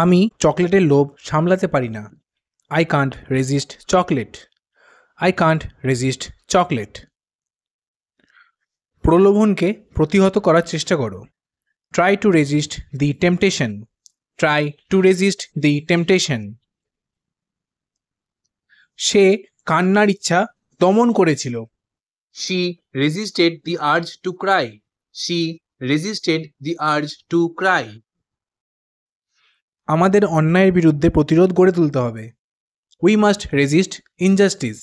আমি চকলেটের লোভ সামলাতে পারি না। I can't resist chocolate. I can't resist chocolate. প্রলোভনকে প্রতিহত করার চেষ্টা করো। Try to resist the temptation. Try to resist the temptation. সে কান্নার ইচ্ছা দমন করেছিল। She resisted the urge to cry. She resisted the urge to cry. আমাদের অন্যায়ের বিরুদ্ধে প্রতিরোধ গড়ে তুলতে হবে। We must resist injustice.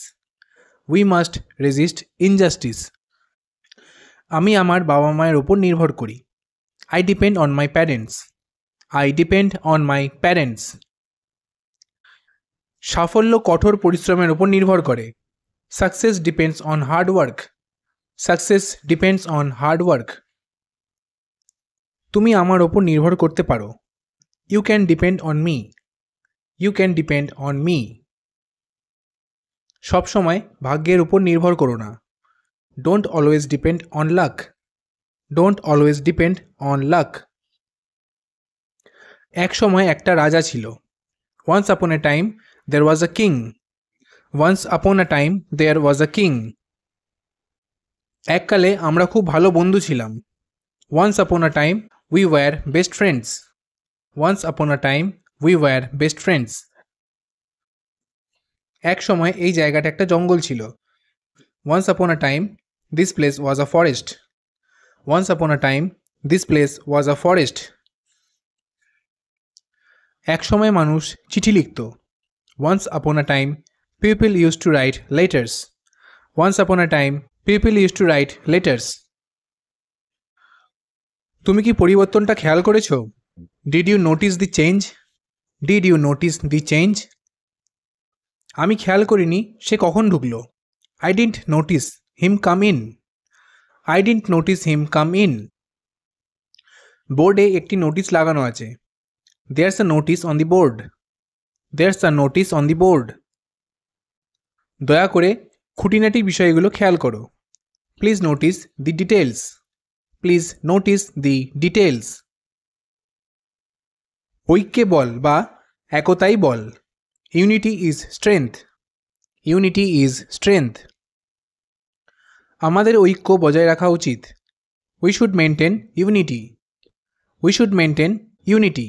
We must resist injustice. আমি আমার বাবা মায়ের ওপর নির্ভর করি। I depend on my parents. I depend on my parents. সাফল্য কঠোর পরিশ্রমের ওপর নির্ভর করে। Success depends on hard work. Success depends on hard work. তুমি আমার ওপর নির্ভর করতে পারো। You can depend on me. You can depend on me. সবসময় ভাগ্যের উপর নির্ভর করো না। Don't always depend on luck. Don't always depend on luck. এক সময় একটা রাজা ছিল। Once upon a time there was a king. Once upon a time there was a king. এককালে আমরা খুব ভালো বন্ধু ছিলাম। Once upon a time we were best friends. Once upon a time we were best friends. এক সময় এই জায়গাটা একটা জঙ্গল ছিল। Once upon a time this place was a forest. Once upon a time this place was a forest. এক সময় মানুষ চিঠি লিখত। Once upon a time people use to write letters. Once upon a time people use to write letters. তুমি কি পরিবর্তনটা খেয়াল করেছো? Did you notice the change? Did you notice the change? আমি খেয়াল করিনি সে কখন ঢুকলো। I didn't notice him come in. I didn't notice him come in. বোর্ডে একটি নোটিশ লাগানো আছে। There's a notice on the board. There's a notice on the board. দয়া করে খুঁটিনাটি বিষয়গুলো খেয়াল করো। Please notice the details. Please notice the details. ঐক্যে বল বা একতাই বল। Unity is strength. Unity is strength. আমাদের ঐক্য বজায় রাখা উচিত। We should maintain unity. We should maintain unity.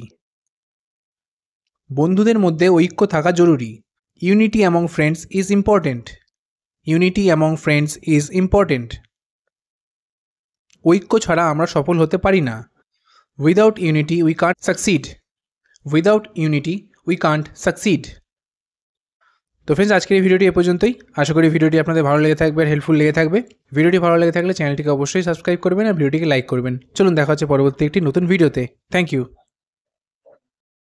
বন্ধুদের মধ্যে ঐক্য থাকা জরুরি। Unity among friends is important. Unity among friends is important. ঐক্য ছাড়া আমরা সফল হতে পারি না। Without unity we can't succeed. Without unity we can't succeed. তো ফ্রেন্ডস, আজকের এই ভিডিওটি এ পর্যন্তই। আশা করি ভিডিওটি আপনাদের ভালো লেগে থাকবে, হেল্পফুল লেগে থাকবে। ভিডিওটি ভালো লেগে থাকলে চ্যানেলটিকে অবশ্যই সাবস্ক্রাইব করবেন আর ভিডিওটিকে লাইক করবেন। চলুন দেখা হচ্ছে পরবর্তী একটি নতুন ভিডিওতে। Thank you.